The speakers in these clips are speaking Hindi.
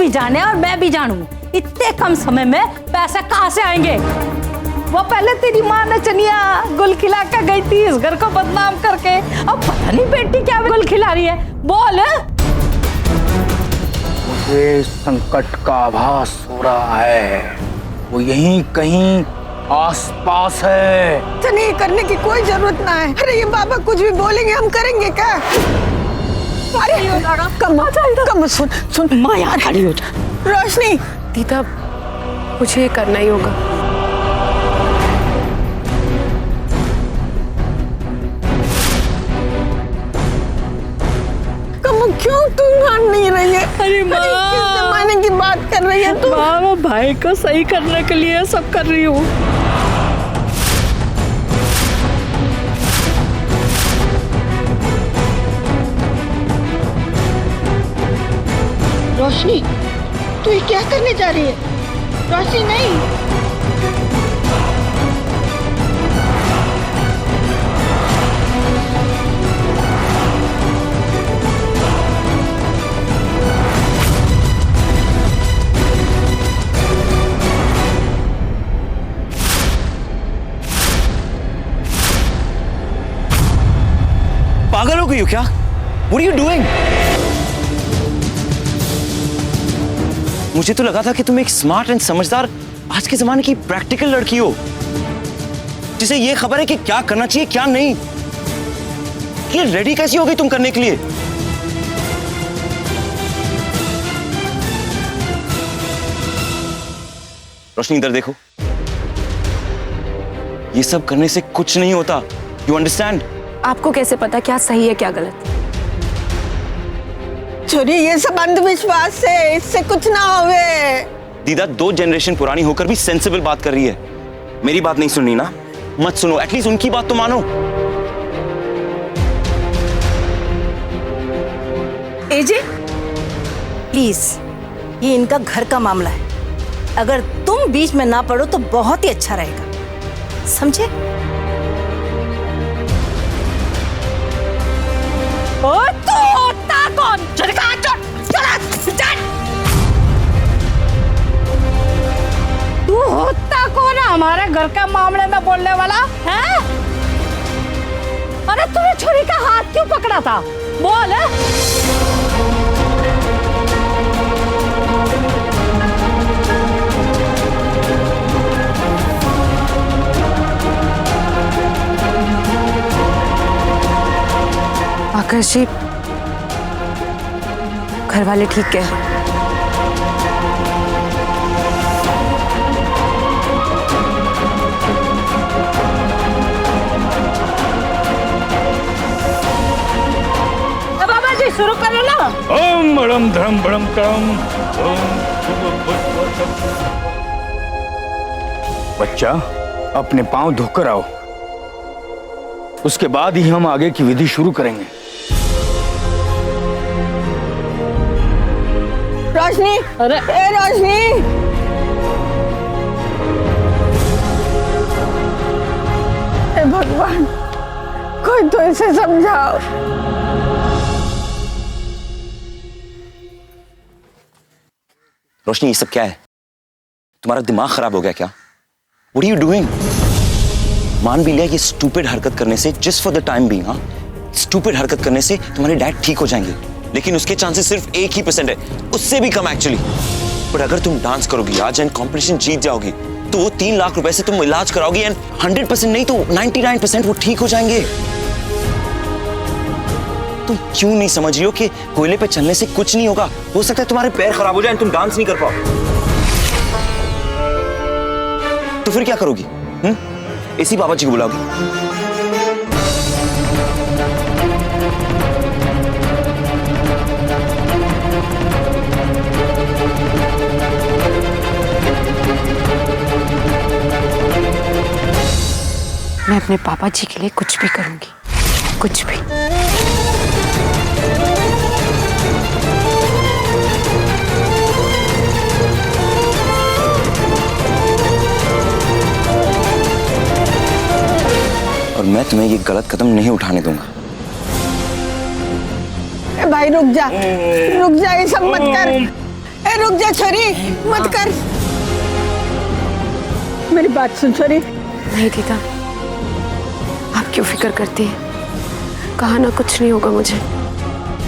भी जाने और मैं भी जानूं, इतने कम समय में पैसे कहाँ से आएंगे? वो पहले तेरी माँ ने चनिया गुल खिला कर गई थी इस घर को बदनाम करके, अब पता नहीं बेटी क्या गुल खिला रही है। बोल। मुझे संकट का आभास हो रहा है, वो यहीं कहीं आसपास है। तो नहीं करने की कोई जरूरत ना है। अरे ये बाबा कुछ भी बोलेंगे हम करेंगे क्या? अरे कम सुन माँ यहाँ खड़ी हो जा। रोशनी दीदा, मुझे ये करना ही होगा। कम क्यों तू मान नहीं रही है? अरे माँ, किस जमाने की बात कर रही है तू? माँ, मैं भाई को सही करने के लिए सब कर रही हूँ। रोशनी तू ये क्या करने जा रही है? रोशनी नहीं। पागल हो गई हो क्या? What are you doing? मुझे तो लगा था कि तुम एक स्मार्ट एंड समझदार आज के जमाने की प्रैक्टिकल लड़की हो, जिसे ये खबर है कि क्या करना चाहिए क्या नहीं। ये रेडी कैसी हो गई तुम करने के लिए? रोशनी इधर देखो, ये सब करने से कुछ नहीं होता। You understand? आपको कैसे पता क्या सही है क्या गलत? छोरी ये सब अंधविश्वास है, इससे कुछ ना होवे। दीदा 2 जनरेशन पुरानी होकर भी सेंसिबल बात कर रही है। मेरी बात नहीं सुननी ना, मत सुनो, एटलीस्ट उनकी बात तो मानो। एजे प्लीज, ये इनका घर का मामला है, अगर तुम बीच में ना पड़ो तो बहुत ही अच्छा रहेगा, समझे? ओ तू होता कौन? चल तू होता कौन है हमारे घर के मामले में बोलने वाला है? अरे तूने छुरी का हाथ क्यों पकड़ा था? बोल। आकाश जी, घर वाले ठीक कह रहे हैं। बाबा जी शुरू करो ना। ओम बड़म धर्म बड़म करम। बच्चा अपने पांव धोकर आओ, उसके बाद ही हम आगे की विधि शुरू करेंगे। रोशनी, अरे ए रोशनी, हे भगवान, कोई तो इसे समझाओ। रोशनी ये सब क्या है? तुम्हारा दिमाग खराब हो गया क्या? What are you doing? मान भी लिया ये स्टूपिड हरकत करने से, just for the time being, हाँ, स्टूपिड हरकत करने से तुम्हारे डैड ठीक हो जाएंगे, लेकिन उसके चांसेस सिर्फ 1% है, उससे भी कम एक्चुअली। पर अगर तुम डांस करोगी आज एंड कॉम्पिटिशन जीत जाओगी तो वो 3 लाख रुपए से तुम इलाज कराओगी एंड 100% नहीं तो 99% वो ठीक हो जाएंगे। तुम क्यों नहीं समझ रही हो कि कोयले पे चलने से कुछ नहीं होगा? हो सकता है तुम्हारे पैर खराब हो जाए, तुम डांस नहीं कर पाओ, तो फिर क्या करोगी? इसी बाबा जी को बुलाओगी? मैं अपने पापा जी के लिए कुछ भी करूंगी, कुछ भी। और मैं तुम्हें ये गलत कदम नहीं उठाने दूंगा। ए भाई रुक जा, ये सब मत कर। ए रुक जा छोरी, मत कर। मेरी बात सुन छोरी। नहीं दीदा, आप क्यों फिक्र करती हैं? कहा ना कुछ नहीं होगा मुझे।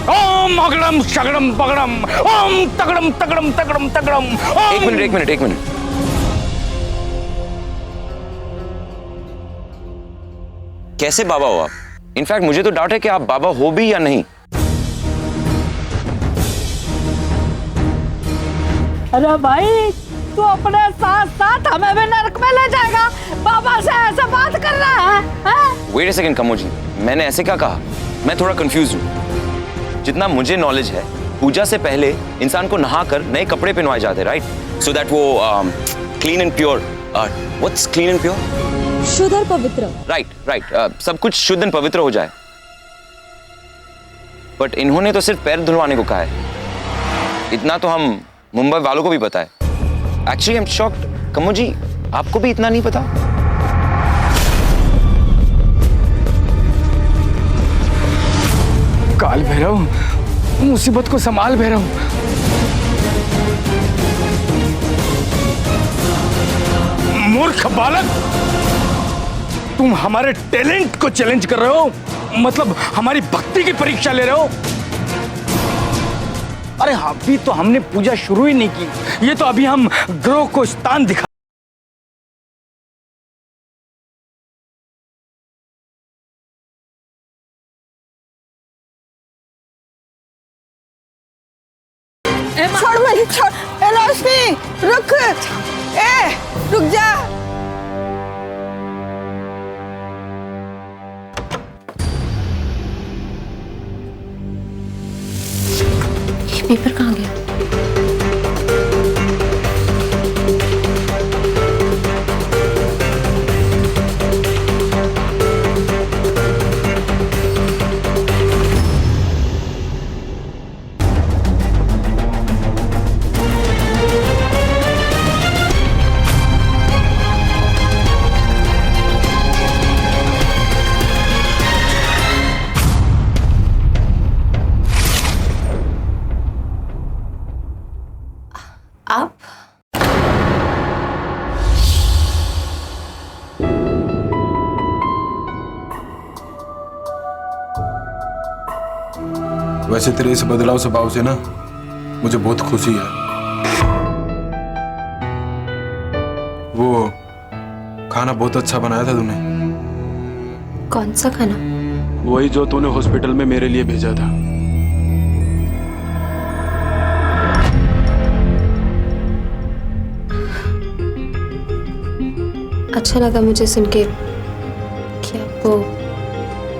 ओम अगड़म शगड़म पगड़म, ओम तगड़म तगड़म तगड़म तगड़म। एक मिनट। कैसे बाबा हो आप? इनफैक्ट मुझे तो डाउट है कि आप बाबा हो भी या नहीं। अरे भाई, तू अपने साथ साथ हमें भी नरक में ले जाएगा? बाबा से ऐसे बात कर रहा है? वेट अ सेकंड कमो जी, मैंने ऐसे क्या कहा? मैं थोड़ा कंफ्यूज हूँ। जितना मुझे नॉलेज है, पूजा से पहले इंसान को नहाकर नए कपड़े पहनवाए जाते हैं, राइट? सो दैट वो clean and pure. What's clean and pure? शुद्ध और पवित्र। राइट। सब कुछ शुद्ध एंड पवित्र हो जाए। बट इन्होंने तो सिर्फ पैर धुलवाने को कहा है। इतना तो हम मुंबई वालों को भी पता है। Actually I am shocked. कमो जी, आपको भी इतना नहीं पता? काल भैरव, मुसीबत को संभाल भैरव। मूर्ख बालक, तुम हमारे टैलेंट को चैलेंज कर रहे हो? मतलब हमारी भक्ति की परीक्षा ले रहे हो? अरे अभी तो हमने पूजा शुरू ही नहीं की। ये तो अभी हम ग्रह को स्थान दिखा। छोड़ मेरी, छोड़। ए रोशनी, रुक। रुक जा। ये पेपर कहाँ गया? आप? वैसे तेरे इस बदलाव स्वभाव से ना मुझे बहुत खुशी है। वो खाना बहुत अच्छा बनाया था तूने। कौन सा खाना? वही जो तूने हॉस्पिटल में मेरे लिए भेजा था। अच्छा लगा मुझे सुन के कि आपको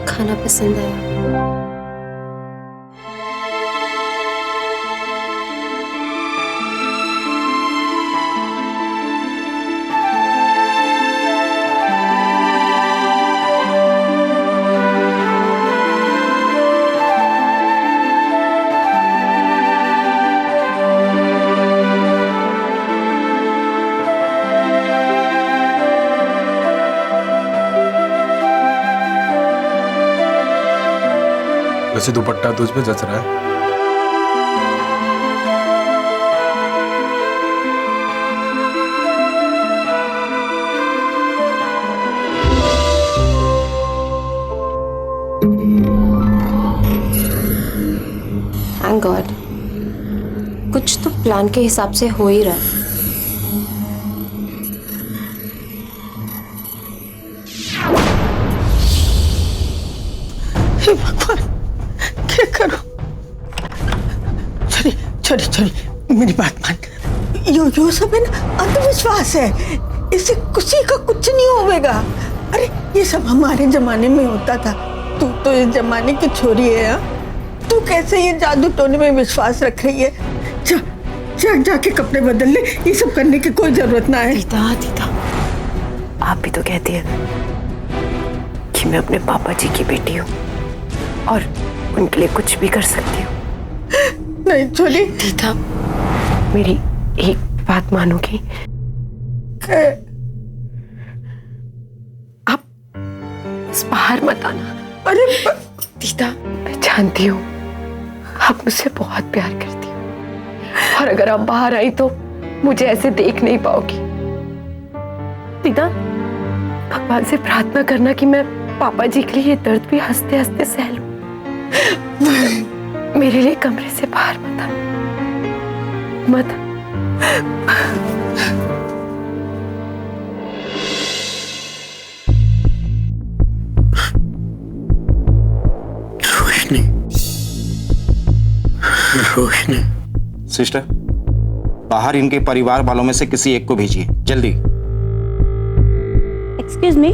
खाना पसंद आया। वैसे दुपट्टा तुझ पे जच रहा है। थैंक गॉड, कुछ तो प्लान के हिसाब से हो ही रहा है। हे भगवान, क्या करूं? छोरी, छोरी, छोरी, मेरी बात मान। यो सब है ना, अंधविश्वास है। इससे किसी का कुछ नहीं होगा। अरे ये सब हमारे जमाने में होता था। तू तो इस जमाने की छोरी है। तू कैसे ये जादू टोने में विश्वास रख रही है? जाके कपड़े बदल ले। ये सब करने की कोई जरूरत ना है। दीदा, आप भी तो कहती है कि मैं अपने पापा जी की बेटी हूँ और उनके लिए कुछ भी कर सकती हूँ। नहीं छोरी। दीदा, मेरी एक बात मानोगी? आप बस बाहर मत आना। अरे दीदा, मैं जानती हूँ आप मुझसे बहुत प्यार करती हो, और अगर आप बाहर आई तो मुझे ऐसे देख नहीं पाओगी। दीदा, भगवान से प्रार्थना करना कि मैं पापा जी के लिए ये दर्द भी हंसते हंसते सह लूं। मेरे लिए कमरे से बाहर मत रोशनी, रोशनी। सिस्टर, बाहर इनके परिवार वालों में से किसी एक को भेजिए, जल्दी। एक्सक्यूज मी,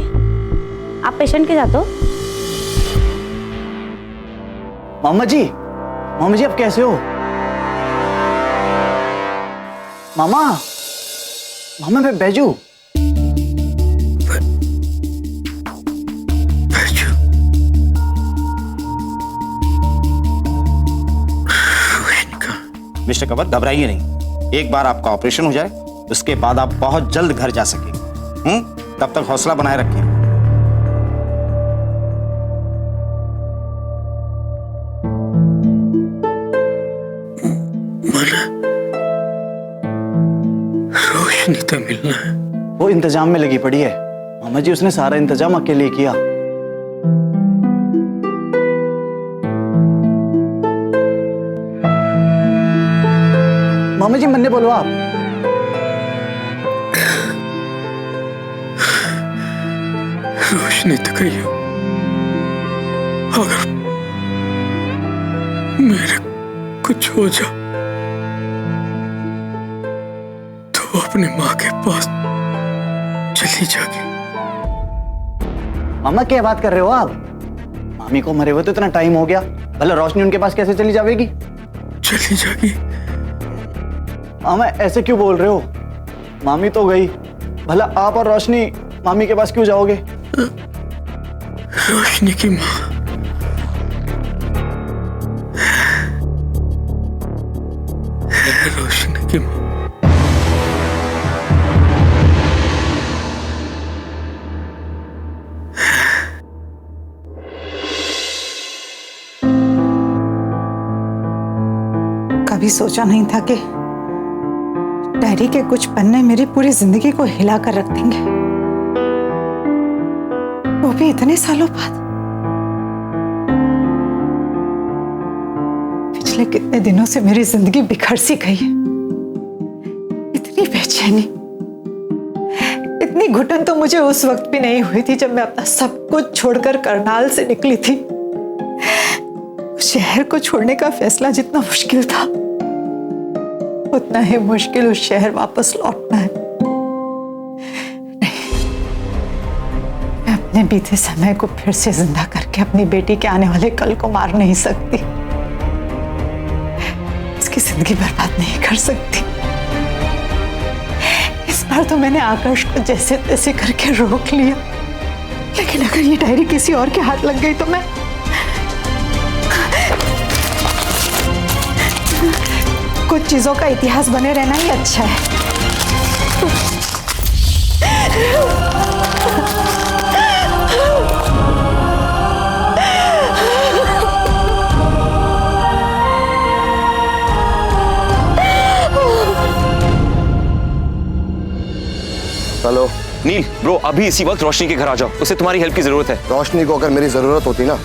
आप पेशेंट के साथ हो? मामा जी आप कैसे हो? मामा मैं बैजू। बैजू, रोशनी का। मिस्टर कंवर, घबराइए नहीं। एक बार आपका ऑपरेशन हो जाए उसके बाद आप बहुत जल्द घर जा सकेंगे। तब तक हौसला बनाए रखें। रोशनी तो मिलना है। वो इंतजाम में लगी पड़ी है मामा जी, उसने सारा इंतजाम अकेले किया। मामा जी मन्ने बोलो आप। रोशनी तो गई हो, अगर मेरे कुछ हो जा तो अपनी माँ के पास चली जागी। मामा क्या बात कर रहे हो आप? मामी को मरे हुए तो इतना टाइम हो गया, भला रोशनी उनके पास कैसे चली जाएगी? चली जागी। मामा ऐसे क्यों बोल रहे हो? मामी तो गई, भला आप और रोशनी मामी के पास क्यों जाओगे? रोशनी की माँ रोशनी की माँ। कभी सोचा नहीं था कि डायरी के कुछ पन्ने मेरी पूरी जिंदगी को हिला कर रख देंगे, वो भी इतने सालों बाद। पिछले कितने दिनों से मेरी जिंदगी बिखर सी गई है। इतनी बेचैनी, इतनी घुटन तो मुझे उस वक्त भी नहीं हुई थी जब मैं अपना सब कुछ छोड़कर करनाल से निकली थी। उस शहर को छोड़ने का फैसला जितना मुश्किल था, उतना ही मुश्किल उस शहर वापस लौटना है। मैं अपने बीते समय को फिर से जिंदा करके अपनी बेटी के आने वाले कल को मार नहीं सकती, इसकी जिंदगी बर्बाद नहीं कर सकती। इस बार तो मैंने आकाश को जैसे तैसे करके रोक लिया, लेकिन अगर ये डायरी किसी और के हाथ लग गई तो मैं कुछ चीजों का इतिहास बने रहना ही अच्छा है। हेलो नील ब्रो, अभी इसी वक्त रोशनी के घर आ जाओ, उसे तुम्हारी हेल्प की जरूरत है। रोशनी को अगर मेरी जरूरत होती ना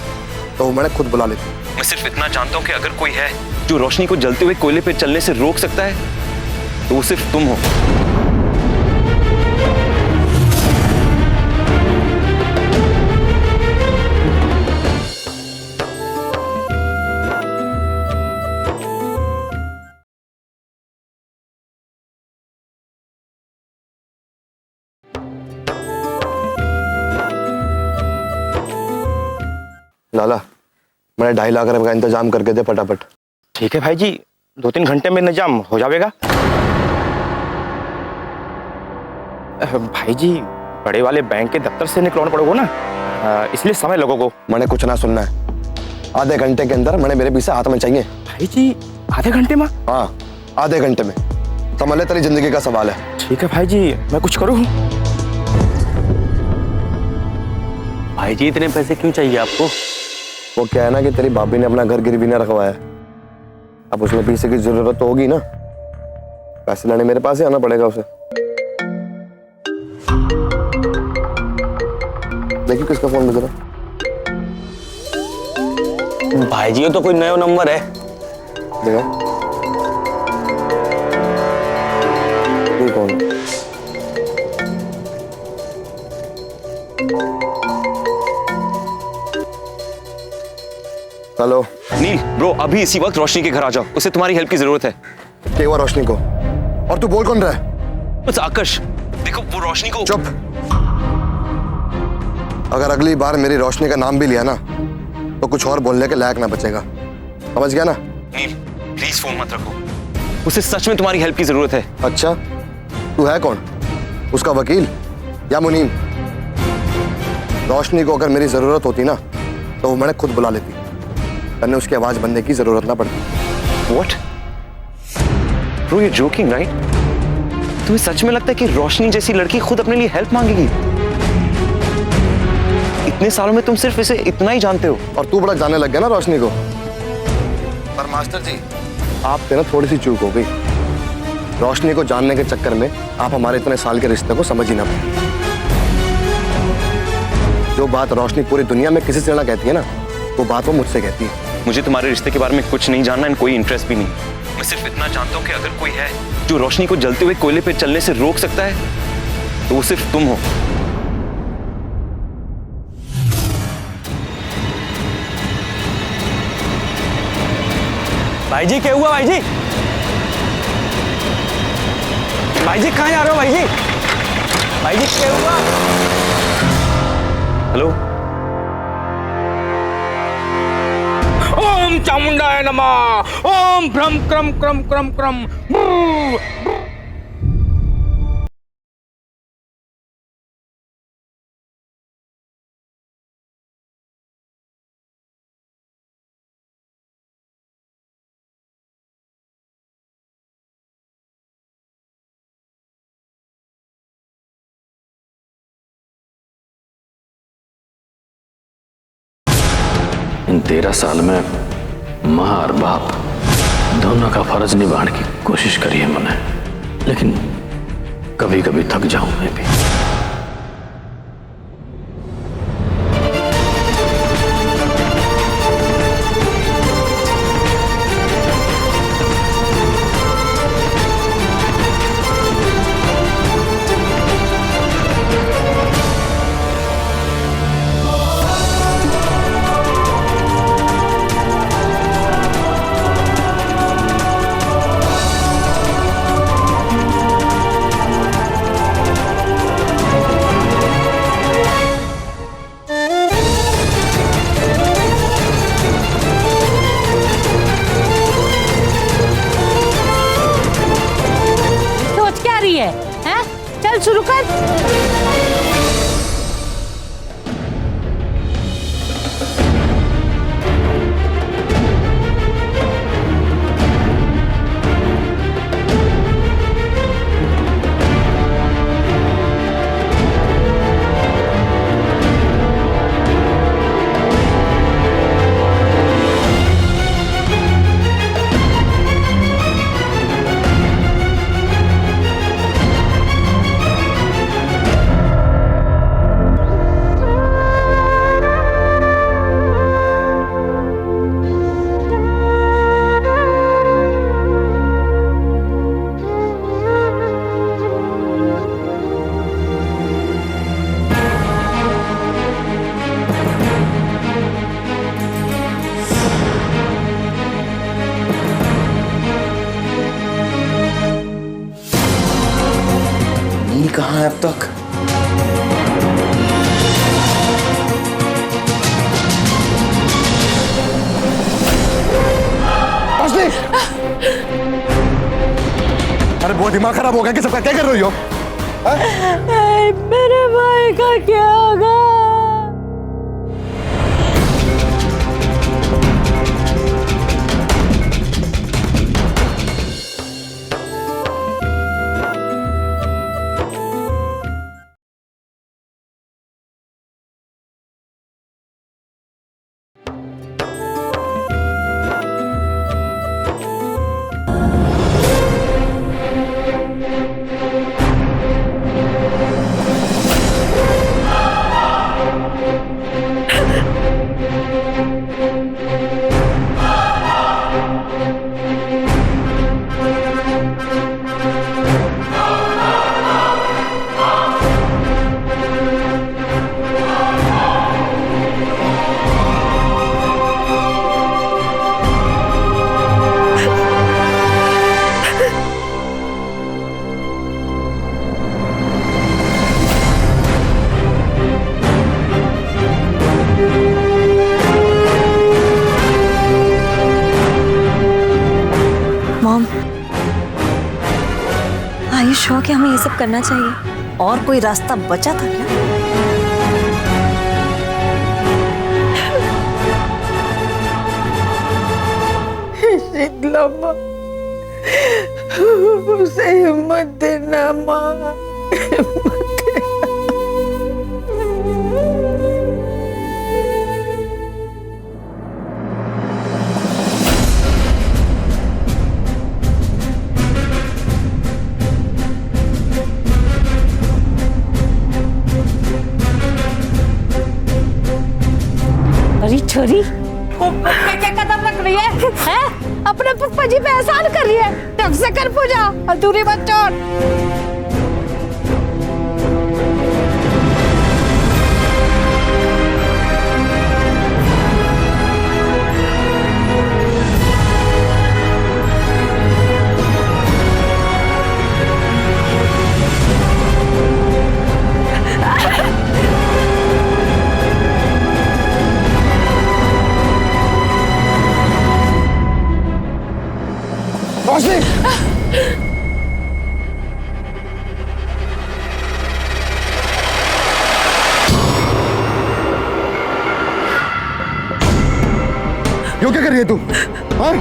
तो वो मैंने खुद बुला लेती। मैं सिर्फ इतना जानता हूँ कि अगर कोई है जो रोशनी को जलते हुए कोयले पे चलने से रोक सकता है तो वो सिर्फ तुम हो। लाला, मैंने 2.5 लाख रुपए का इंतजाम करके दे फटाफट। ठीक है भाई जी, 2-3 घंटे में इंतजाम हो जाएगा। भाई जी, बड़े वाले बैंक के दफ्तर से निकलवाना पड़ेगा ना, इसलिए समय लगोगे। मैंने कुछ ना सुनना है, आधे घंटे के अंदर मैंने मेरे पैसे हाथ में चाहिए। भाई जी, आधे घंटे में? हाँ, आधे घंटे में। समझ ले, तेरी जिंदगी का सवाल है। ठीक है भाई जी, मैं कुछ करूँ? भाई जी इतने पैसे क्यों चाहिए आपको? वो क्या है ना कि तेरी भाभी ने अपना घर गिरवी न रखवाया, अब उसमें पैसे की जरूरत तो होगी ना। पैसे लाने मेरे पास ही आना पड़ेगा उसे। देखिए किसका फोन बज रहा। भाई जी ये तो कोई नया नंबर है। देखा ये कौन है? हेलो नील ब्रो, अभी इसी वक्त रोशनी के घर आ जाओ, उसे तुम्हारी हेल्प की जरूरत है। क्या हुआ रोशनी को? और तू बोल कौन रहा है? बस आकर्ष, देखो वो रोशनी को। चुप। अगर अगली बार मेरी रोशनी का नाम भी लिया ना तो कुछ और बोलने के लायक ना बचेगा, समझ गया ना? नील प्लीज फोन मत रखो, उसे सच में तुम्हारी हेल्प की जरूरत है। अच्छा तू है कौन, उसका वकील या मुनीम? रोशनी को अगर मेरी जरूरत होती ना तो वो मैंने खुद बुला लेती, मैंने उसकी आवाज बनने की जरूरत ना पड़ती। What? Bro, you're joking, right? तुम्हें सच में लगता है कि रोशनी जैसी लड़की खुद अपने लिए हेल्प मांगेगी? इतने सालों में तुम सिर्फ इसे इतना ही जानते हो। और तू बड़ा जानने लग गया ना रोशनी को। पर मास्टर जी आप पे ना थोड़ी सी चूक हो गई। रोशनी को जानने के चक्कर में आप हमारे इतने साल के रिश्ते को समझ ही ना पाए। जो बात रोशनी पूरी दुनिया में किसी से ना कहती है ना, वो बात वो मुझसे कहती है। मुझे तुम्हारे रिश्ते के बारे में कुछ नहीं जानना, कोई इंटरेस्ट भी नहीं। मैं सिर्फ इतना जानता हूँ कि अगर कोई है जो रोशनी को जलते हुए कोयले पे चलने से रोक सकता है तो वो सिर्फ तुम हो। भाई जी क्या हुआ भाई जी? भाई जी कहाँ जा रहे हो भाई जी? भाई जी क्या हुआ? हेलो ओम चामुंडाय नमः। ओम भ्रम क्रम क्रम क्रम क्रम। इन 13 साल में माँ और बाप दोनों का फर्ज निभाने की कोशिश करी है मैंने, लेकिन कभी कभी थक जाऊं मैं भी। हैं? चल शुरू कर। नील कहाँ है अब तक? अरे बहुत दिमाग खराब हो गया कि सबका क्या कर रही हो? मेरे भाई का क्या होगा? श्योर कि हमें ये सब करना चाहिए? और कोई रास्ता बचा था क्या? शीतला माँ, उसे हिम्मत देना माँ, हिम्मत देना। अरे छोरी, क्या कदम रख रही है? हैं? अपने पप्पा जी पे एहसान कर रही है। ढंग से कर पूजा, अधूरी मत छोड़। रोशनी! यो क्या कर रही है तू? हाँ?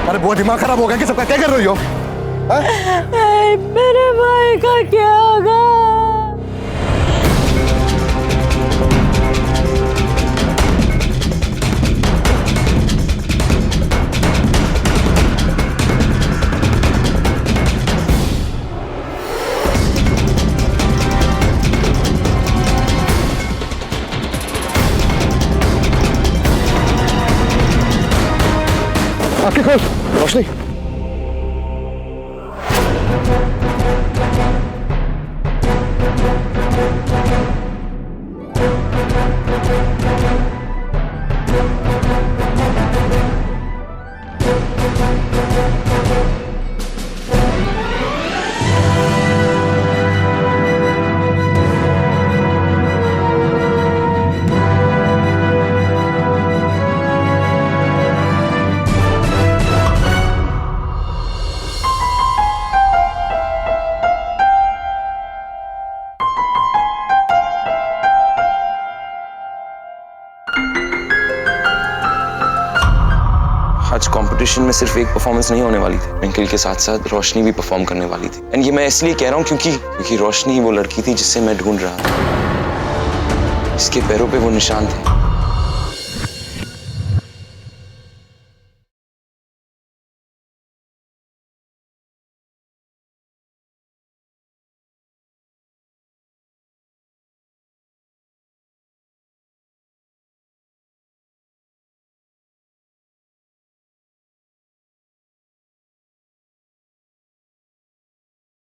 अरे बहुत दिमाग खराब हो गया कि सबका क्या कर रही हो? हाँ? मेरे भाई का क्या होगा? आंखें खोल, रोशनी। आज कंपटीशन में सिर्फ एक परफॉर्मेंस नहीं होने वाली थी, ट्विंकल के साथ साथ रोशनी भी परफॉर्म करने वाली थी। एंड ये मैं इसलिए कह रहा हूँ क्योंकि रोशनी वो लड़की थी जिससे मैं ढूंढ रहा था। इसके पैरों पे वो निशान थे।